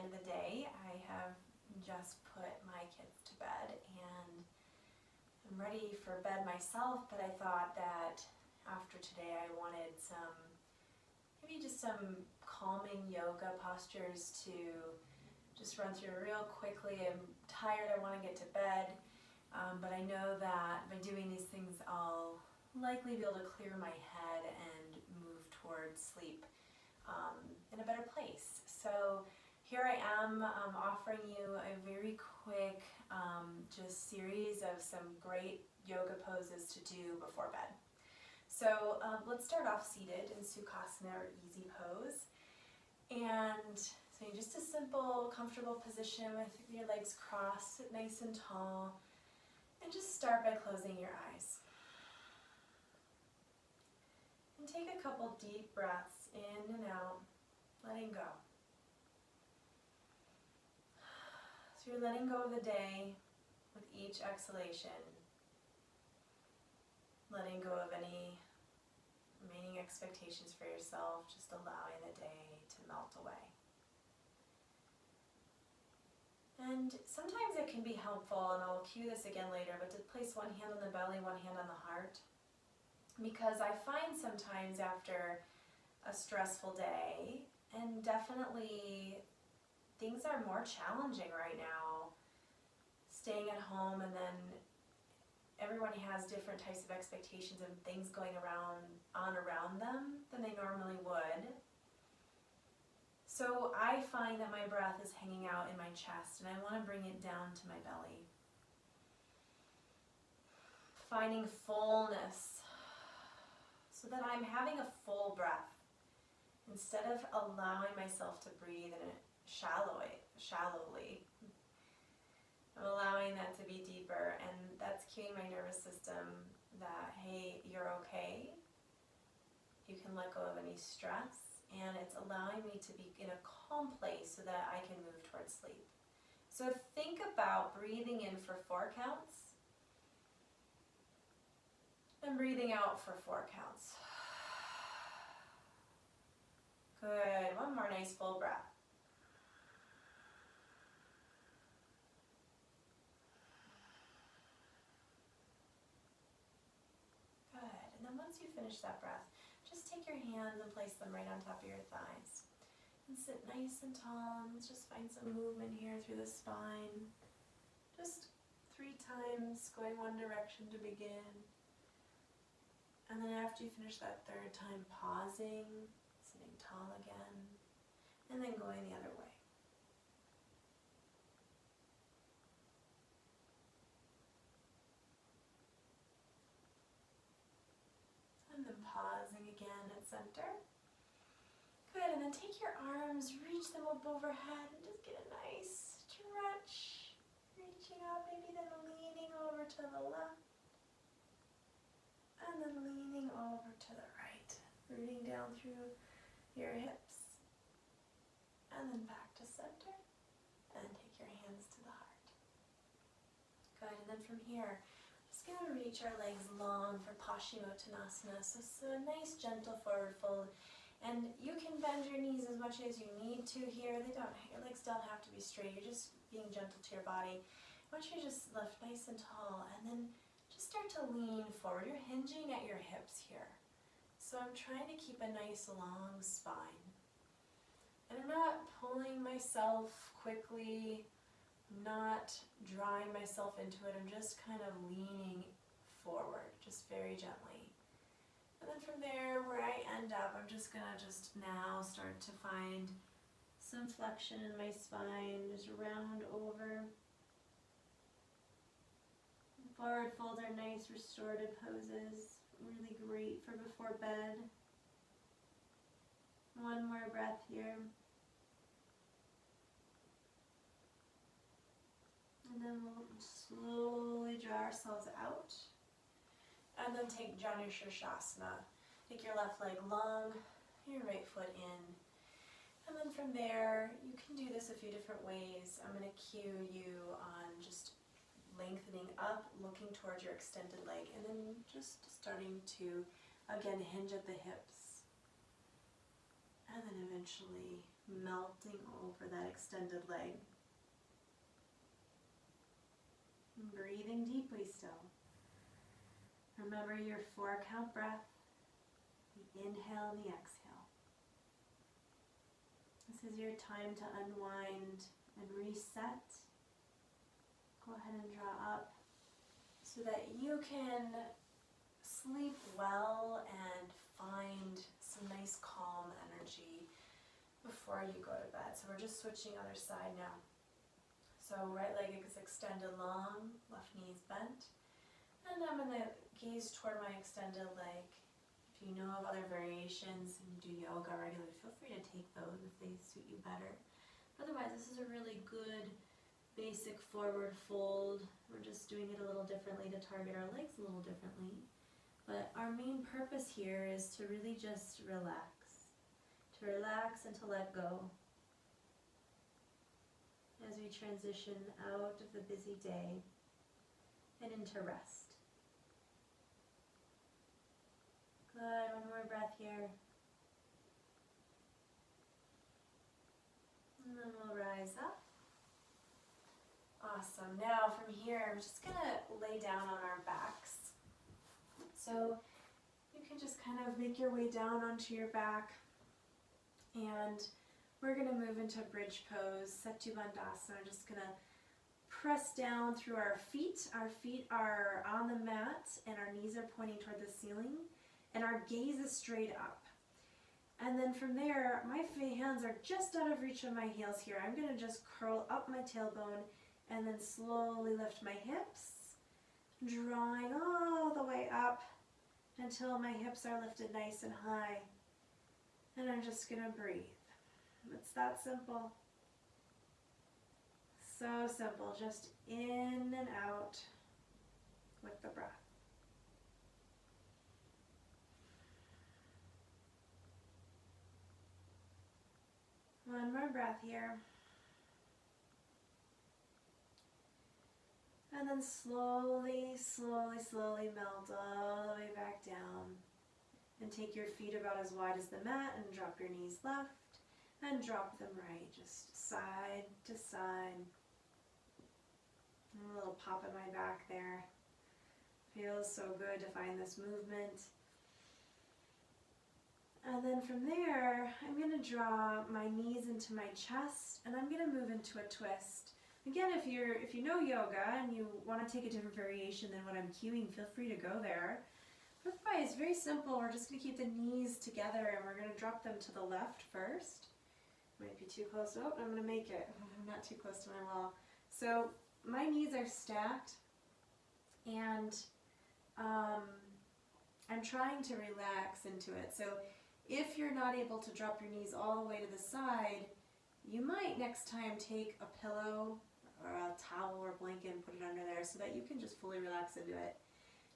end of the day. I have just put my kids to bed and I'm ready for bed myself, but I thought that after today I wanted maybe just some calming yoga postures to just run through real quickly. I'm tired, I want to get to bed, but I know that by doing these things I'll likely be able to clear my head and move towards sleep in a better place. So here I am offering you a very quick just series of some great yoga poses to do before bed. So let's start off seated in Sukhasana or easy pose. And so just a simple, comfortable position with your legs crossed, sit nice and tall, and just start by closing your eyes. And take a couple deep breaths in and out, letting go. So you're letting go of the day with each exhalation, letting go of any remaining expectations for yourself, just allowing the day to melt away. And sometimes it can be helpful, and I'll cue this again later, but to place one hand on the belly, one hand on the heart. Because I find sometimes after a stressful day, and definitely things are more challenging right now, staying at home, and then everyone has different types of expectations and things going around them than they normally would. So I find that my breath is hanging out in my chest, and I want to bring it down to my belly. Finding fullness, so that I'm having a full breath, instead of allowing myself to breathe in it shallowly. I'm allowing that to be deeper, and that's cueing my nervous system that, hey, you're okay. You can let go of any stress, and it's allowing me to be in a calm place so that I can move towards sleep. So think about breathing in for 4 counts and breathing out for 4 counts. Good. One more nice full breath. Good. And then once you finish that breath, just take your hands and place them right on top of your thighs. And sit nice and tall, and just find some movement here through the spine. Just 3 times, going one direction to begin. And then after you finish that 3rd time, pausing, sitting tall again, and then going the other way. And then pausing again at center. Good, and then take your arms, reach them up overhead, and just get a nice stretch. Reaching up, maybe then leaning over to the left. And then leaning over to the right. Rooting down through your hips. And then back to center. And take your hands to the heart. Good, and then from here, just going to reach our legs long for Paschimottanasana. So a nice gentle forward fold. And you can bend your knees as much as you need to here. Your legs don't have to be straight. You're just being gentle to your body. I want you to just lift nice and tall, and then just start to lean forward. You're hinging at your hips here. So I'm trying to keep a nice long spine. And I'm not pulling myself quickly, I'm not drawing myself into it. I'm just kind of leaning forward, just very gently. And then from there, where I end up, I'm just going to now start to find some flexion in my spine, just round over. Forward folds are nice restorative poses, really great for before bed. One more breath here. And then we'll slowly draw ourselves out. And then take Janu Shirshasana. Take your left leg long, your right foot in. And then from there, you can do this a few different ways. I'm going to cue you on just lengthening up, looking towards your extended leg, and then just starting to, again, hinge at the hips. And then eventually melting over that extended leg. And breathing deeply still. Remember your 4-count breath, the inhale and the exhale. This is your time to unwind and reset. Go ahead and draw up so that you can sleep well and find some nice calm energy before you go to bed. So we're just switching other side now. So right leg is extended long, left knee is bent. And I'm going to gaze toward my extended leg. If you know of other variations and you do yoga regularly, feel free to take those if they suit you better. Otherwise, this is a really good basic forward fold. We're just doing it a little differently to target our legs a little differently. But our main purpose here is to really just relax. To relax and to let go as we transition out of the busy day and into rest. Good, one more breath here. And then we'll rise up. Awesome. Now from here, I'm just going to lay down on our backs. So you can just kind of make your way down onto your back. And we're going to move into bridge pose, Setu Bandhasana. I'm just going to press down through our feet. Our feet are on the mat and our knees are pointing toward the ceiling. And our gaze is straight up. And then from there, my hands are just out of reach of my heels here. I'm going to just curl up my tailbone and then slowly lift my hips, drawing all the way up until my hips are lifted nice and high. And I'm just going to breathe. It's that simple. So simple, just in and out with the breath. One more breath here. And then slowly, slowly, slowly melt all the way back down. And take your feet about as wide as the mat and drop your knees left and drop them right, just side to side. And a little pop in my back there. Feels so good to find this movement. And then from there, I'm going to draw my knees into my chest and I'm going to move into a twist. Again, if you know yoga and you want to take a different variation than what I'm cueing, feel free to go there. Otherwise, it's very simple. We're just going to keep the knees together and we're going to drop them to the left first. Might be too close. Oh, I'm going to make it. I'm not too close to my wall. So my knees are stacked and I'm trying to relax into it. So if you're not able to drop your knees all the way to the side, you might next time take a pillow or a towel or blanket and put it under there so that you can just fully relax into it.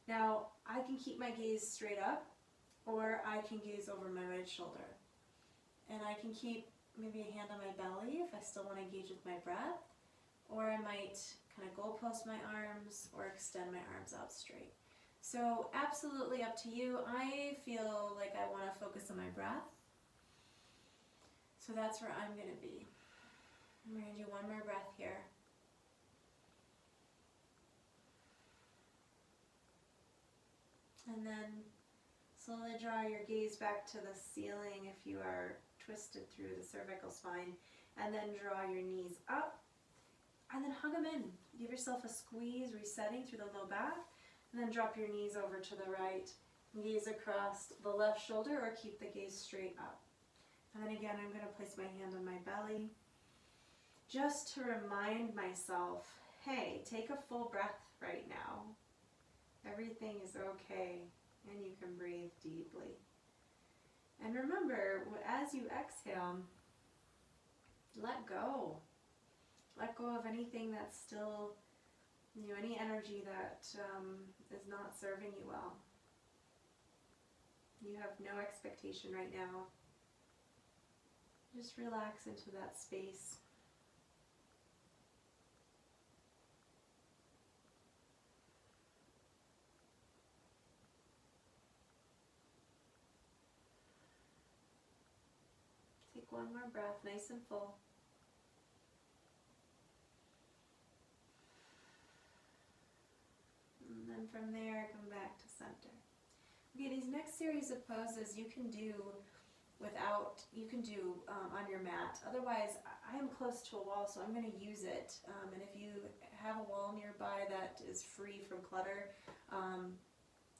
Now, I can keep my gaze straight up or I can gaze over my right shoulder. And I can keep maybe a hand on my belly if I still want to engage with my breath, or I might kind of goalpost my arms or extend my arms out straight. So absolutely up to you. I feel like I want to focus on my breath. So that's where I'm going to be. I'm going to do one more breath here. And then slowly draw your gaze back to the ceiling if you are twisted through the cervical spine. And then draw your knees up. And then hug them in. Give yourself a squeeze, resetting through the low back. And then drop your knees over to the right. Gaze across the left shoulder or keep the gaze straight up. And then again, I'm going to place my hand on my belly. Just to remind myself, hey, take a full breath right now. Everything is okay, and you can breathe deeply. And remember, as you exhale, let go. Let go of anything that's still, any energy that is not serving you well. You have no expectation right now. Just relax into that space. Take one more breath, nice and full. And then from there, come back to center. Okay, these next series of poses you can do on your mat. Otherwise, I am close to a wall, so I'm going to use it. And if you have a wall nearby that is free from clutter,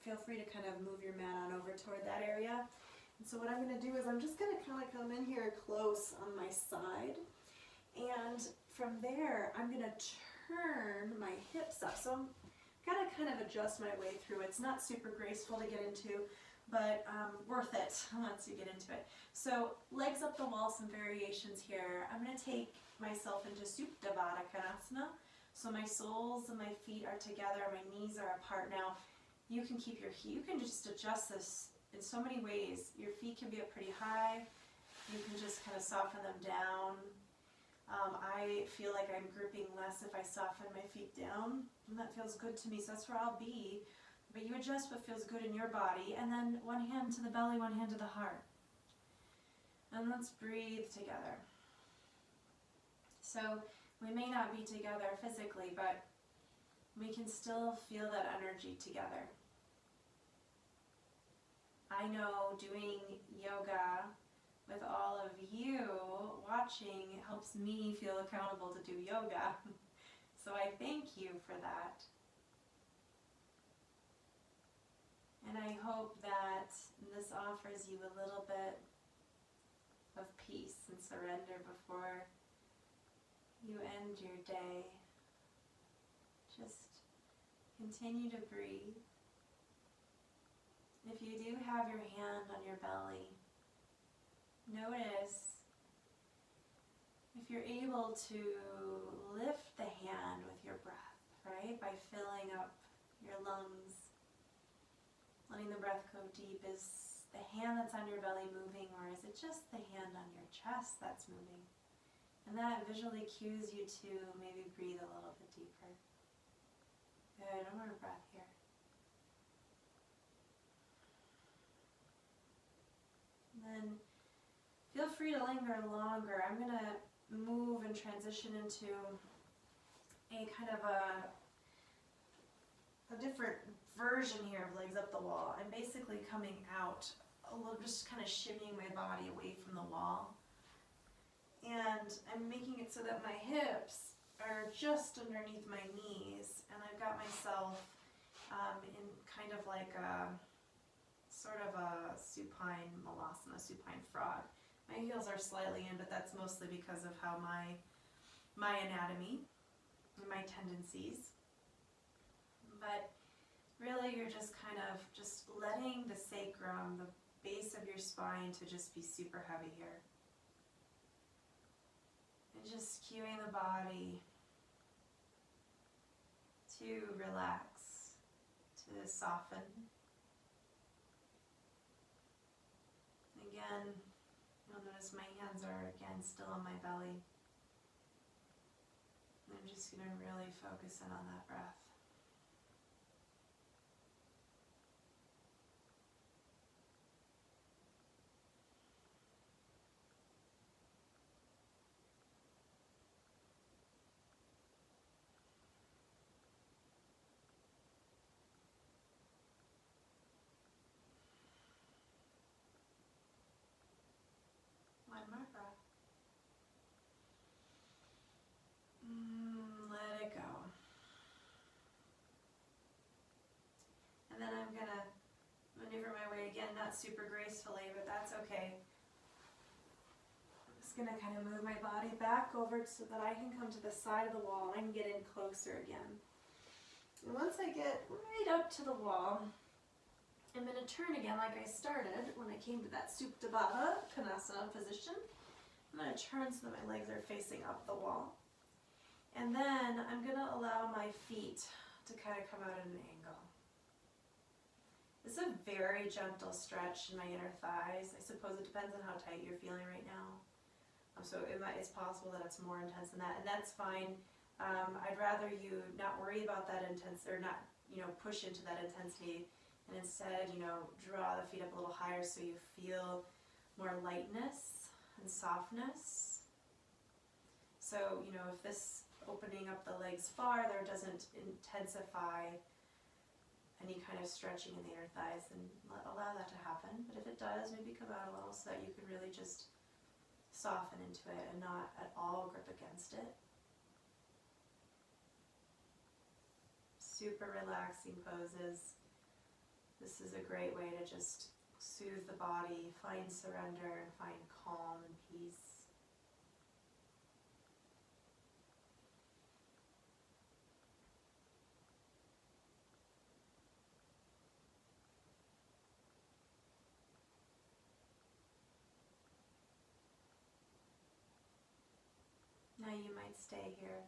feel free to kind of move your mat on over toward that area. And so what I'm going to do is I'm just going to kind of come in here close on my side. And from there, I'm going to turn my hips up. So I'm going to kind of adjust my way through. It's not super graceful to get into, but worth it once you get into it. So legs up the wall, some variations here. I'm going to take myself into Tabata Kanessa. So my soles and my feet are together, my knees are apart. Now you can keep you can just adjust this in so many ways. Your feet can be up pretty high. You can just kind of soften them down. I feel like I'm gripping less if I soften my feet down, and that feels good to me, so that's where I'll be. But you adjust what feels good in your body, and then one hand to the belly, one hand to the heart. And let's breathe together. So we may not be together physically, but we can still feel that energy together. I know doing yoga with all of you watching helps me feel accountable to do yoga. So I thank you for that. And I hope that this offers you a little bit of peace and surrender before you end your day. Just continue to breathe. If you do have your hand on your belly, notice if you're able to lift the hand with your breath, right? By filling up your lungs, letting the breath go deep. Is the hand that's on your belly moving, or is it just the hand on your chest that's moving? And that visually cues you to maybe breathe a little bit deeper. Good, one more breath here. And then feel free to linger longer. I'm going to move and transition into a kind of a different version here of legs up the wall. I'm basically coming out a little, just kind of shimmying my body away from the wall. And I'm making it so that my hips are just underneath my knees, and I've got myself in kind of like a sort of a supine malasana, supine frog. My heels are slightly in, but that's mostly because of how my anatomy and my tendencies. But really you're just kind of just letting the sacrum, the base of your spine, to just be super heavy here. And just cueing the body to relax, to soften. Again, you'll notice my hands are again still on my belly. And I'm just going to really focus in on that breath. One more breath. Let it go. And then I'm going to maneuver my way again, not super gracefully, but that's okay. I'm just going to kind of move my body back over so that I can come to the side of the wall and I can get in closer again. And once I get right up to the wall, I'm going to turn again like I started when I came to that Tabata Kanessa position. I'm going to turn so that my legs are facing up the wall. And then I'm going to allow my feet to kind of come out at an angle. This is a very gentle stretch in my inner thighs. I suppose it depends on how tight you're feeling right now. So it's possible that it's more intense than that, and that's fine. I'd rather you not worry about that intensity, or not, push into that intensity, and instead, draw the feet up a little higher so you feel more lightness and softness. So, if this opening up the legs farther doesn't intensify any kind of stretching in the inner thighs, then allow that to happen. But if it does, maybe come out a little so that you can really just soften into it and not at all grip against it. Super relaxing poses. This is a great way to just soothe the body, find surrender, and find calm and peace. Now you might stay here,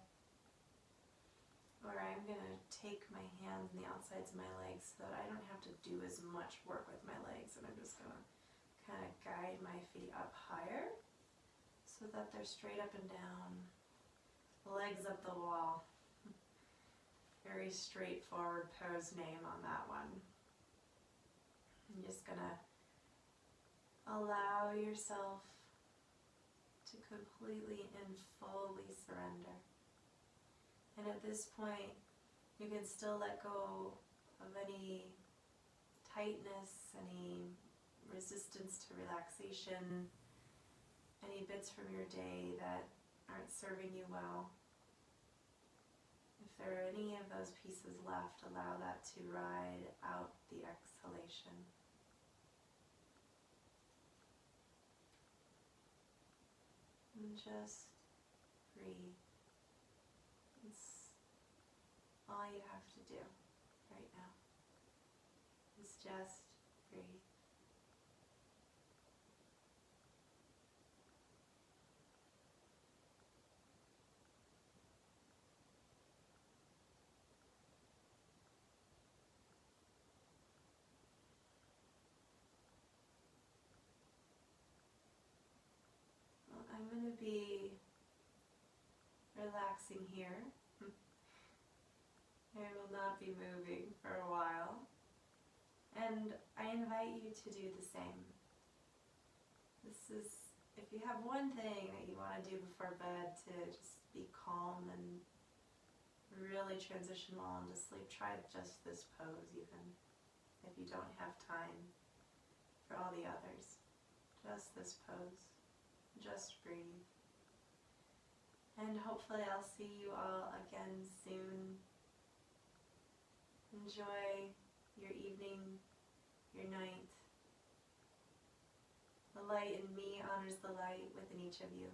or I'm going to take my hands on the outsides of my legs so that I don't have to do as much work with my legs, and I'm just going to kind of guide my feet up higher so that they're straight up and down, legs up the wall. Very straightforward pose name on that one. I'm just going to allow yourself to completely and fully surrender. And at this point, you can still let go of any tightness, any resistance to relaxation, any bits from your day that aren't serving you well. If there are any of those pieces left, allow that to ride out the exhalation. And just breathe. It's all you have to do right now. Is just breathe. Well, I'm going to be relaxing here. I will not be moving for a while. And I invite you to do the same. This is, if you have one thing that you want to do before bed to just be calm and really transition well into sleep, try just this pose even. If you don't have time for all the others, just this pose. Just breathe. And hopefully I'll see you all again soon. Enjoy your evening, your night. The light in me honors the light within each of you.